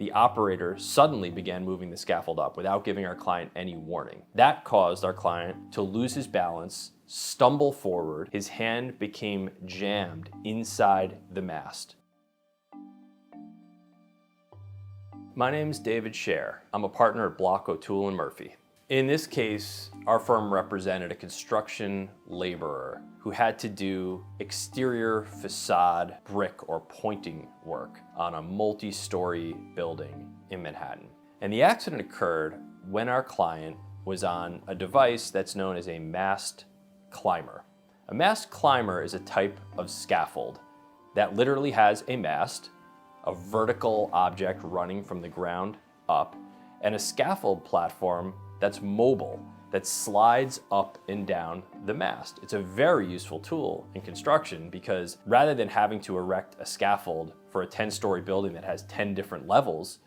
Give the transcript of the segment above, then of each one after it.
the operator suddenly began moving the scaffold up without giving our client any warning. That caused our client to lose his balance, stumble forward. His hand became jammed inside the mast. My name is David Scher. I'm a partner at Block, O'Toole & Murphy. In this case, our firm represented a construction laborer who had to do exterior facade brick or pointing work on a multi-story building in Manhattan. And the accident occurred when our client was on a device that's known as a mast climber. A mast climber is a type of scaffold that literally has a mast, a vertical object running from the ground up, and a scaffold platform that's mobile, that slides up and down the mast. It's a very useful tool in construction because rather than having to erect a scaffold for a 10-story building that has 10 different levels,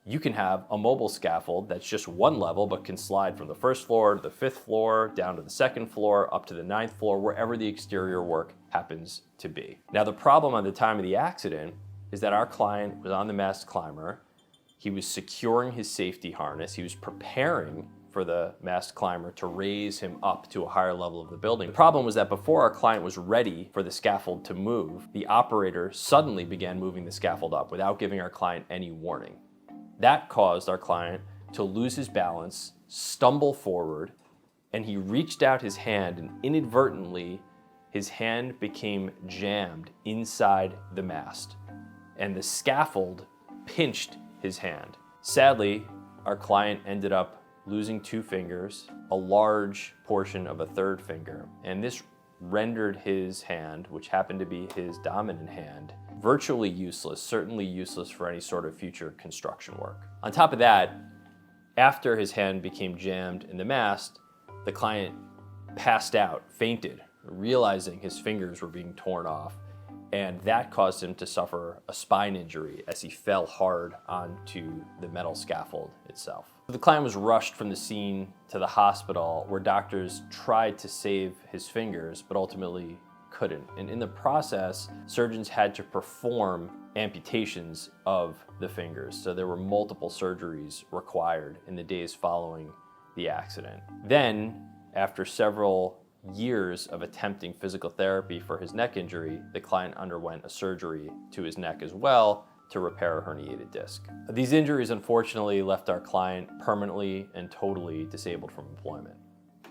you can have a mobile scaffold that's just one level but can slide from the first floor to the 5th floor, down to the 2nd floor, up to the 9th floor, wherever the exterior work happens to be. Now the problem at the time of the accident is that our client was on the mast climber. He was securing his safety harness. He was preparing for the mast climber to raise him up to a higher level of the building. The problem was that before our client was ready for the scaffold to move, the operator suddenly began moving the scaffold up without giving our client any warning. That caused our client to lose his balance, stumble forward, and he reached out his hand, and inadvertently, his hand became jammed inside the mast, and the scaffold pinched his hand. Sadly, our client ended up losing 2 fingers, a large portion of a 3rd finger, and this rendered his hand, which happened to be his dominant hand, virtually useless, certainly useless for any sort of future construction work. On top of that, after his hand became jammed in the mast, the client passed out, fainted, realizing his fingers were being torn off, and that caused him to suffer a spine injury as he fell hard onto the metal scaffold itself. The client was rushed from the scene to the hospital where doctors tried to save his fingers but ultimately couldn't. And in the process, surgeons had to perform amputations of the fingers. So there were multiple surgeries required in the days following the accident. Then, after several years of attempting physical therapy for his neck injury, the client underwent a surgery to his neck as well to repair a herniated disc. These injuries unfortunately left our client permanently and totally disabled from employment.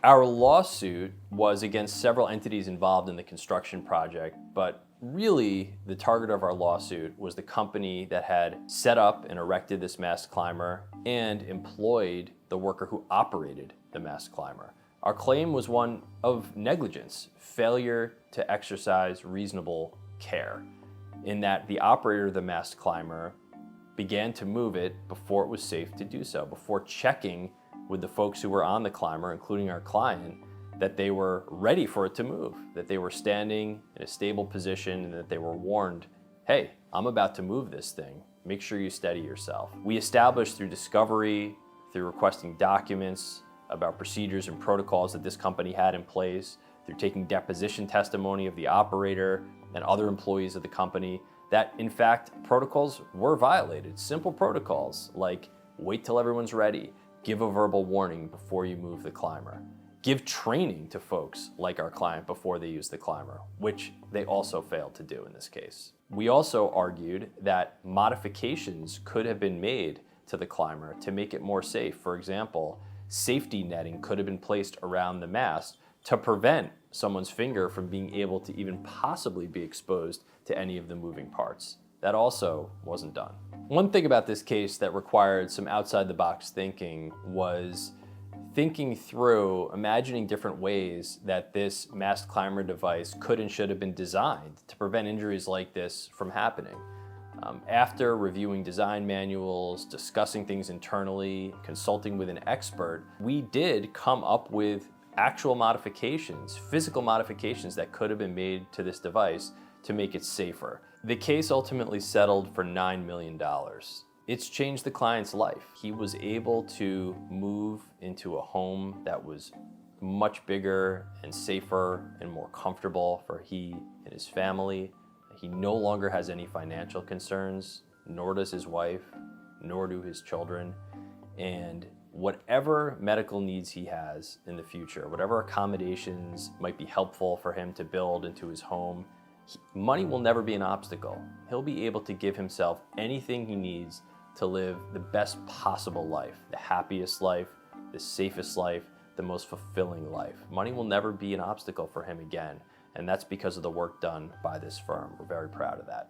Our lawsuit was against several entities involved in the construction project, but really the target of our lawsuit was the company that had set up and erected this mast climber and employed the worker who operated the mast climber. Our claim was one of negligence, failure to exercise reasonable care, in that the operator of the mast climber began to move it before it was safe to do so, before checking with the folks who were on the climber, including our client, that they were ready for it to move, that they were standing in a stable position, and that they were warned, hey, I'm about to move this thing. Make sure you steady yourself. We established through discovery, through requesting documents about procedures and protocols that this company had in place, through taking deposition testimony of the operator and other employees of the company, that in fact protocols were violated. Simple protocols like wait till everyone's ready, give a verbal warning before you move the climber, give training to folks like our client before they use the climber, which they also failed to do in this case. We also argued that modifications could have been made to the climber to make it more safe. For example, safety netting could have been placed around the mast to prevent someone's finger from being able to even possibly be exposed to any of the moving parts. That also wasn't done. One thing about this case that required some outside-the-box thinking was thinking through, imagining different ways that this mast climber device could and should have been designed to prevent injuries like this from happening. After reviewing design manuals, discussing things internally, consulting with an expert, we did come up with actual modifications, physical modifications that could have been made to this device to make it safer. The case ultimately settled for $9 million. It's changed the client's life. He was able to move into a home that was much bigger and safer and more comfortable for he and his family. He no longer has any financial concerns, nor does his wife. nor do his children. And whatever medical needs he has in the future, whatever accommodations might be helpful for him to build into his home, money will never be an obstacle. He'll be able to give himself anything he needs to live the best possible life, the happiest life, the safest life, the most fulfilling life. Money will never be an obstacle for him again, and that's because of the work done by this firm. We're very proud of that.